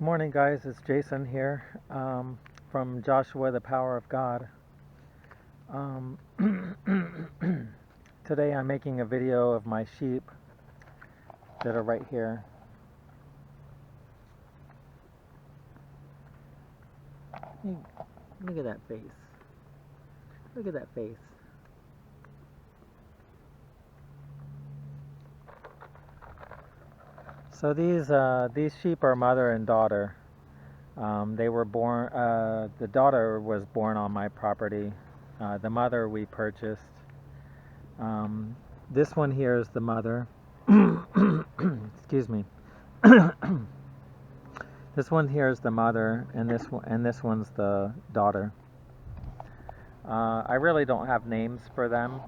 Good morning, guys. It's Jason here from Joshua, the Power of God. Um, Today I'm making a video of my sheep that are right here. Look at that face. Look at that face. So these sheep are mother and daughter. They were born. The daughter was born on my property. The mother we purchased. This one here is the mother. Excuse me. This one here is the mother, and this one's the daughter. I really don't have names for them.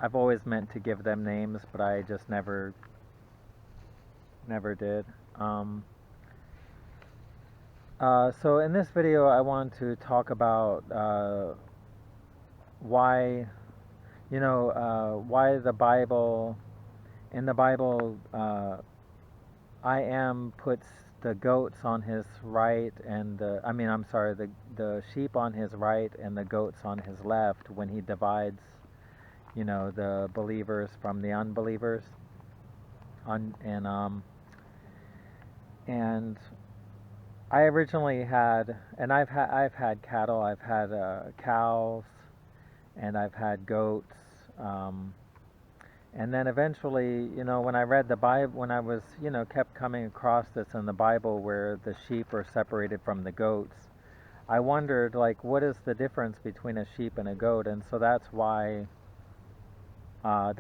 I've always meant to give them names, but I just never did. So in this video, I want to talk about why, why the Bible, in the Bible, I am puts the goats on his right and the sheep on his right and the goats on his left when he divides, the believers from the unbelievers. And I originally had, and I've had cattle, I've had cows, and I've had goats. And then eventually, when I read the Bible, when I was, kept coming across this in the Bible where the sheep are separated from the goats, I wondered, like, what is the difference between a sheep and a goat? And so that's why I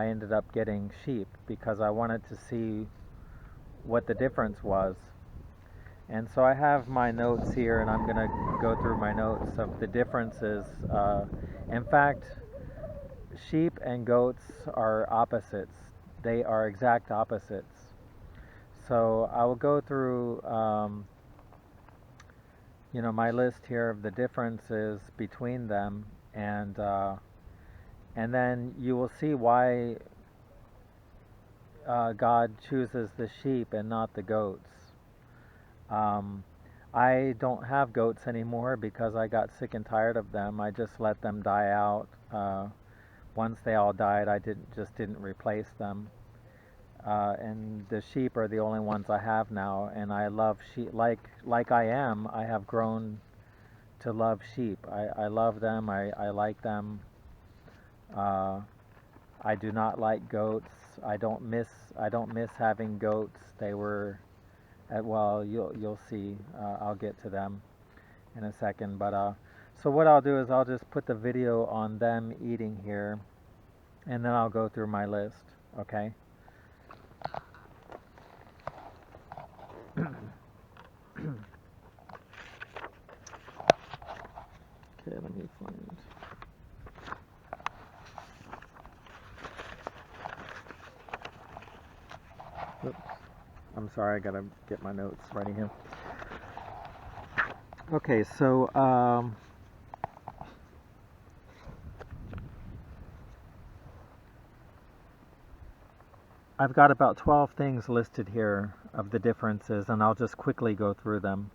ended up getting sheep, because I wanted to see what the difference was. And so I have my notes here, and I'm going to go through my notes of the differences. In fact, sheep and goats are opposites. They are exact opposites. So I will go through, my list here of the differences between them, and then you will see why God chooses the sheep and not the goats. I don't have goats anymore because I got sick and tired of them. I just let them die out. Once they all died, I didn't replace them. And the sheep are the only ones I have now, and I love sheep. Like I have grown to love sheep. I love them. I like them. I do not like goats. I don't miss having goats. They were, well, you'll see. I'll get to them in a second. But so what I'll do is I'll just put the video on them eating here, and then I'll go through my list. Okay. Okay, let me find. Oops. I'm sorry, I gotta get my notes ready here. Okay, so I've got about 12 things listed here of the differences, and I'll just quickly go through them.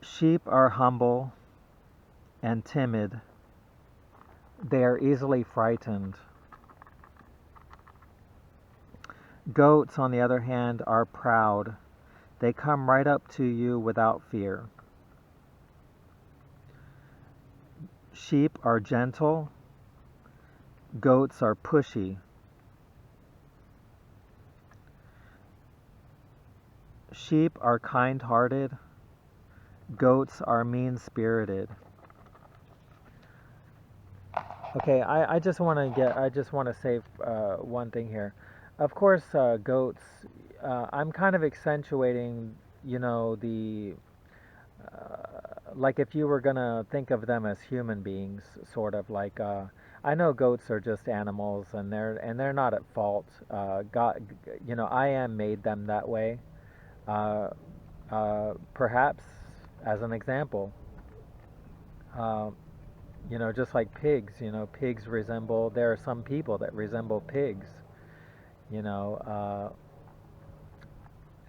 Sheep are humble and timid. They are easily frightened. Goats, on the other hand, are proud. They come right up to you without fear. Sheep are gentle. Goats are pushy. Sheep are kind-hearted. Goats are mean-spirited. Okay, I just want to say one thing here. Of course, goats. I'm kind of accentuating, the like if you were gonna think of them as human beings, sort of like. I know goats are just animals, and they're not at fault. God, I am made them that way. Perhaps as an example. Just like pigs, pigs resemble, there are some people that resemble pigs, you know,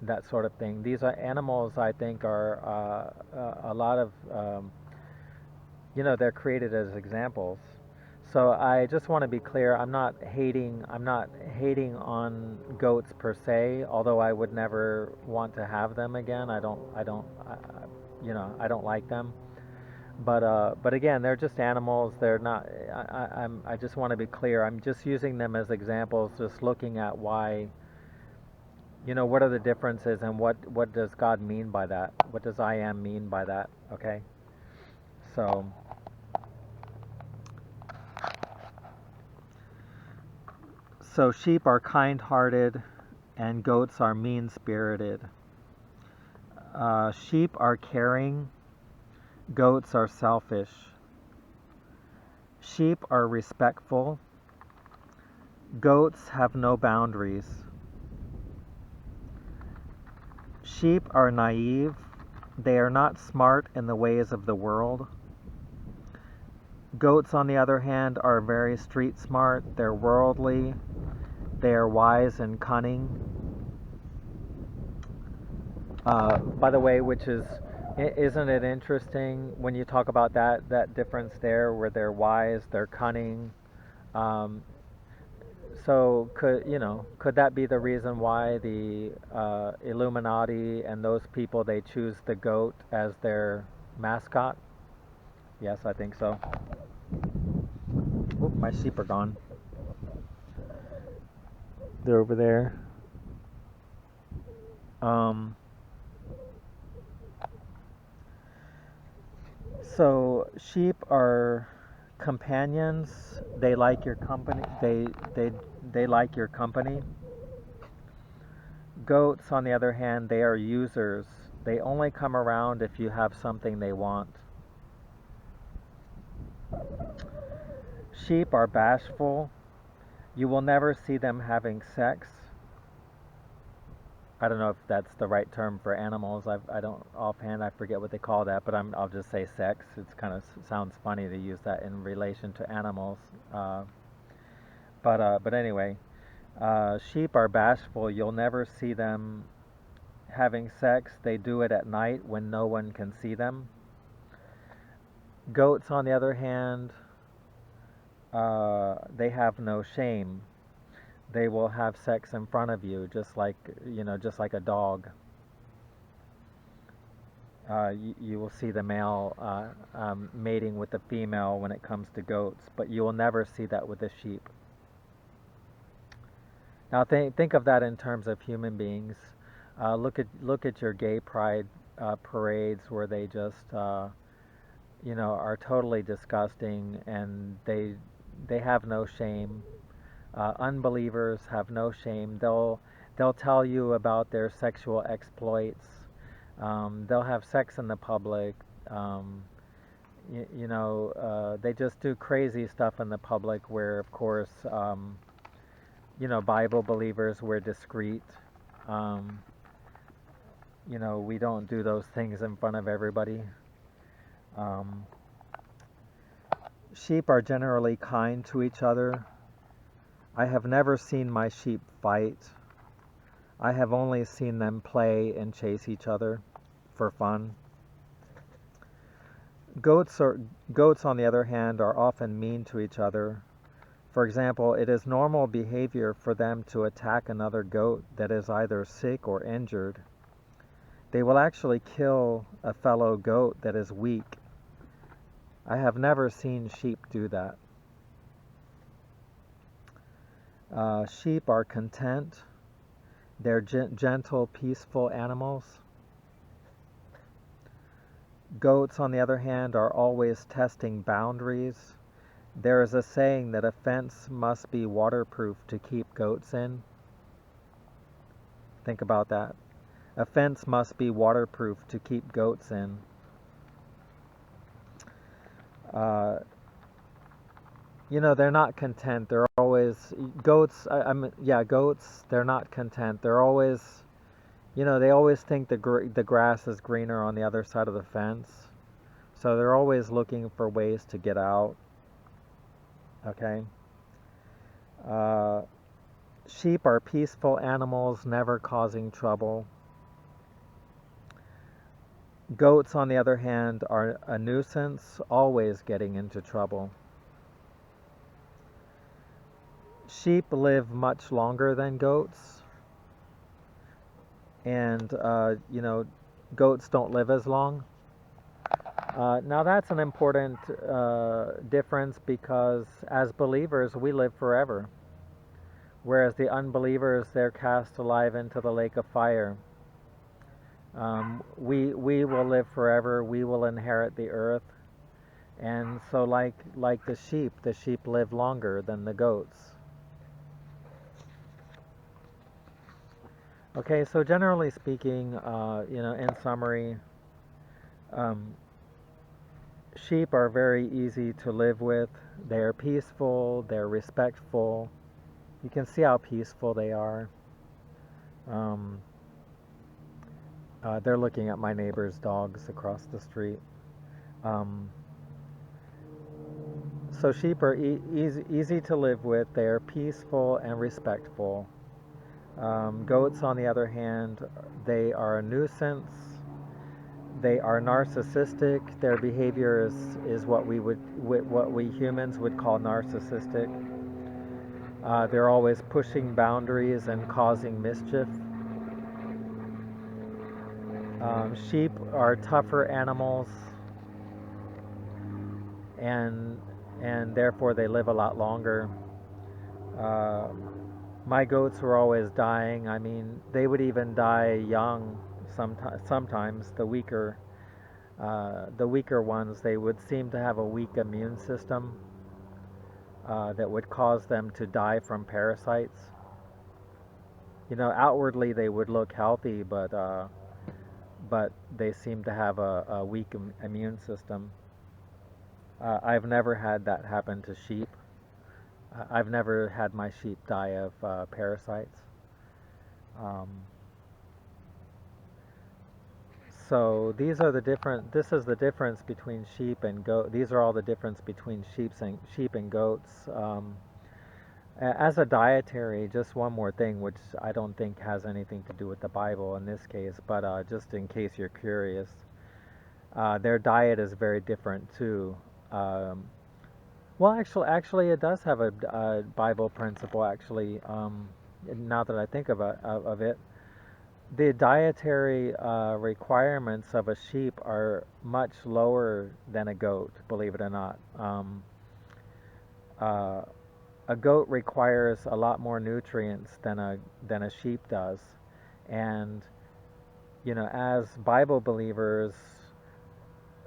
that sort of thing. These are animals, I think, are a lot of, they're created as examples. So I just want to be clear. I'm not hating on goats per se. Although I would never want to have them again. I don't like them. But again, they're just animals. They're not. I just want to be clear. I'm just using them as examples. Just looking at why. What are the differences, and what does God mean by that? What does I am mean by that? Okay. So. So sheep are kind-hearted, and goats are mean-spirited. Sheep are caring, goats are selfish. Sheep are respectful, goats have no boundaries. Sheep are naive, they are not smart in the ways of the world. Goats, on the other hand, are very street smart, they're worldly, they are wise and cunning. By the way, isn't it interesting when you talk about that difference there, where they're wise, they're cunning? Um, so could that be the reason why the Illuminati and those people, they choose the goat as their mascot? Yes, I think so. Oop, my sheep are gone. They're over there. So sheep are companions. They like your company. They like your company. Goats, on the other hand, they are users. They only come around if you have something they want. Sheep are bashful. You will never see them having sex. I don't know if that's the right term for animals. I don't offhand. I forget what they call that, but I'll just say sex. It's kind of sounds funny to use that in relation to animals. But anyway, sheep are bashful. You'll never see them having sex. They do it at night when no one can see them. Goats, on the other hand, they have no shame. They will have sex in front of you, just like a dog. You will see the male mating with the female when it comes to goats, but you will never see that with the sheep. Now think of that in terms of human beings. Look at your gay pride parades, where they just are totally disgusting, and they have no shame. Unbelievers have no shame. They'll tell you about their sexual exploits. They'll have sex in the public. They just do crazy stuff in the public, where, of course, Bible believers, we're discreet. Um, we don't do those things in front of everybody. Um, Sheep are generally kind to each other. I have never seen my sheep fight. I have only seen them play and chase each other for fun. Goats, on the other hand, are often mean to each other. For example, it is normal behavior for them to attack another goat that is either sick or injured. They will actually kill a fellow goat that is weak. I have never seen sheep do that. Sheep are content. They're gentle, peaceful animals. Goats, on the other hand, are always testing boundaries. There is a saying that a fence must be waterproof to keep goats in. Think about that. A fence must be waterproof to keep goats in. They're not content. They're always goats. Goats. They're not content. They're always, they always think the grass is greener on the other side of the fence. So they're always looking for ways to get out. Okay. Uh, Sheep are peaceful animals, never causing trouble. Goats, on the other hand, are a nuisance, always getting into trouble. Sheep live much longer than goats, and goats don't live as long. Now that's an important difference because as believers we live forever, whereas the unbelievers, they're cast alive into the lake of fire. We will live forever. We will inherit the earth, and so like the sheep live longer than the goats. Okay, so generally speaking, in summary, um, sheep are very easy to live with. They're peaceful. They're respectful. You can see how peaceful they are. Um, they're looking at my neighbor's dogs across the street. Um, so sheep are easy to live with. They are peaceful and respectful. Goats, on the other hand, they are a nuisance. They are narcissistic. Their behavior is what we humans would call narcissistic. They're always pushing boundaries and causing mischief. Sheep are tougher animals, and therefore they live a lot longer. Uh, my goats were always dying. I mean, they would even die young. Sometimes the weaker ones, they would seem to have a weak immune system that would cause them to die from parasites. Outwardly they would look healthy, but they seem to have a weak immune system. I've never had that happen to sheep. I've never had my sheep die of parasites. Um, so this is the difference between sheep and goat. These are all the difference between sheep and goats. As a dietary, just one more thing, which I don't think has anything to do with the Bible in this case, but just in case you're curious, their diet is very different too. Um, well, actually, it does have a Bible principle. Actually, now that I think of it, the dietary requirements of a sheep are much lower than a goat. Believe it or not, uh, a goat requires a lot more nutrients than a sheep does, and as Bible believers,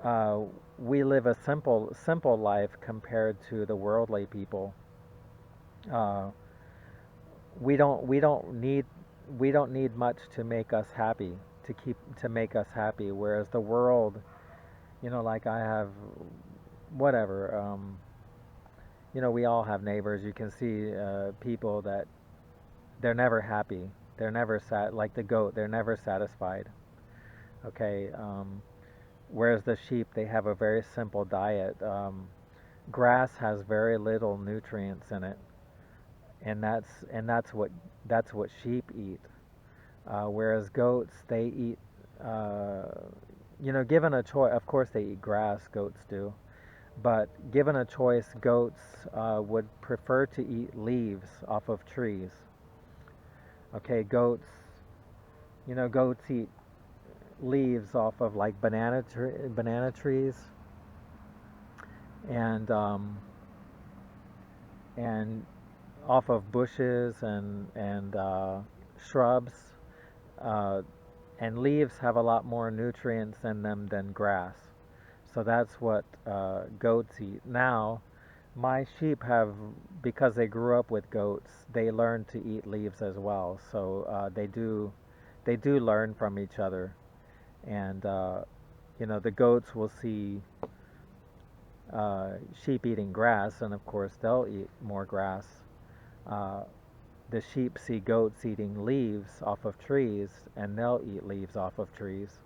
uh, we live a simple life compared to the worldly people. Uh, we don't need much to make us happy, to make us happy. Whereas the world, like I have whatever. We all have neighbors. You can see people that they're never happy. They're never like the goat. They're never satisfied. Okay. Whereas the sheep, they have a very simple diet. Grass has very little nutrients in it, and that's what sheep eat. Whereas goats, they eat. Uh, Given a choice, of course they eat grass. Goats do, but given a choice, goats would prefer to eat leaves off of trees. Okay, goats eat leaves off of like banana trees, and and off of bushes and shrubs. Uh, and leaves have a lot more nutrients in them than grass. So that's what goats eat. Now, my sheep have, because they grew up with goats, they learn to eat leaves as well. So they do learn from each other. And the goats will see sheep eating grass, and of course they'll eat more grass. Uh, the sheep see goats eating leaves off of trees, and they'll eat leaves off of trees.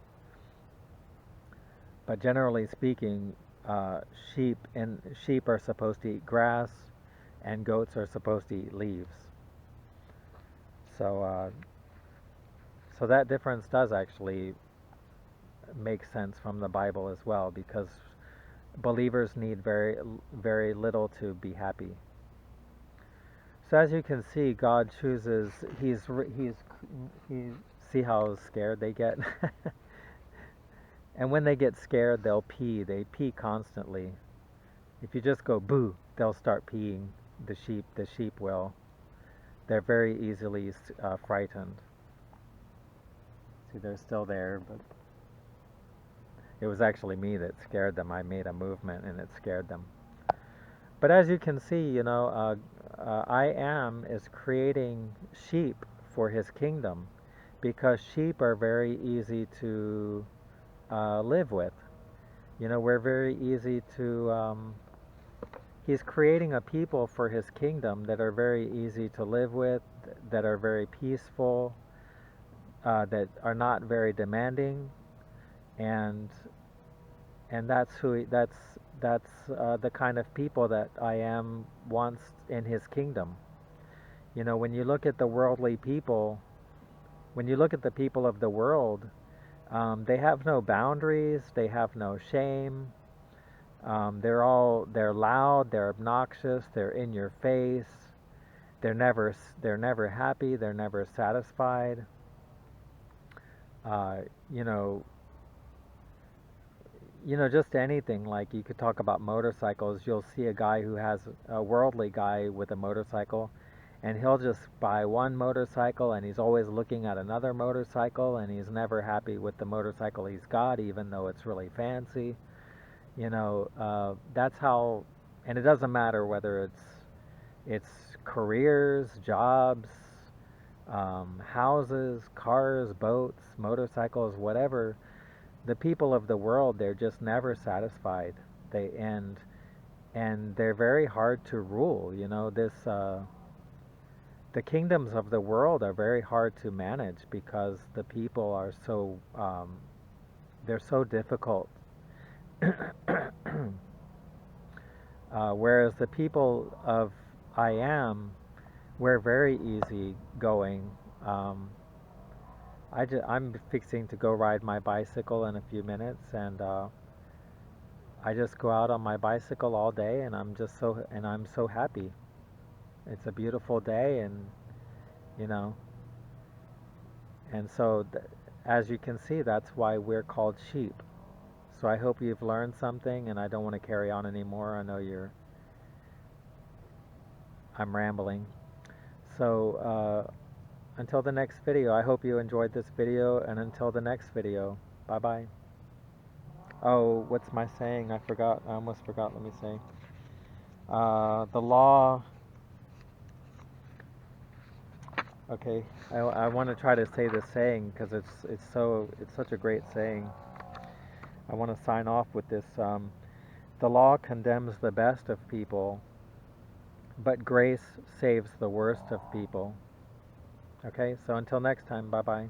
But generally speaking, uh, sheep are supposed to eat grass, and goats are supposed to eat leaves. So so that difference does actually make sense from the Bible as well, because believers need very little to be happy. So as you can see, God chooses. He see how scared they get, and when they get scared, they'll pee. They pee constantly. If you just go boo, they'll start peeing. The sheep will. They're very easily frightened. See, they're still there, but it was actually me that scared them. I made a movement and it scared them. But as you can see, I am is creating sheep for his kingdom, because sheep are very easy to live with. We're very easy to. He's creating a people for his kingdom that are very easy to live with, that are very peaceful, that are not very demanding, and that's the kind of people that I am wants in his kingdom. When you look at the worldly people, when you look at the people of the world, they have no boundaries, they have no shame. They're loud, they're obnoxious, they're in your face. They're never happy, they're never satisfied. Uh, you know, just anything. Like, you could talk about motorcycles. You'll see a guy who has a worldly guy with a motorcycle, and he'll just buy one motorcycle, and he's always looking at another motorcycle, and he's never happy with the motorcycle he's got, even though it's really fancy. That's how. And it doesn't matter whether it's careers, jobs, houses, cars, boats, motorcycles, whatever. The people of the world, they're just never satisfied. And they're very hard to rule. The kingdoms of the world are very hard to manage, because the people are they're so difficult. Whereas the people of I am, we're very easy going. Um, I'm fixing to go ride my bicycle in a few minutes, and I just go out on my bicycle all day, and I'm so happy. It's a beautiful day, and you know, and so as you can see, that's why we're called sheep. So I hope you've learned something, and I don't want to carry on anymore. I know I'm rambling. So until the next video, I hope you enjoyed this video, and until the next video, bye bye. Oh, what's my saying? I forgot. I almost forgot. Let me say. The law. Okay, I want to try to say this saying, because it's such a great saying. I want to sign off with this. The law condemns the best of people, but grace saves the worst of people. Okay, so until next time, bye bye.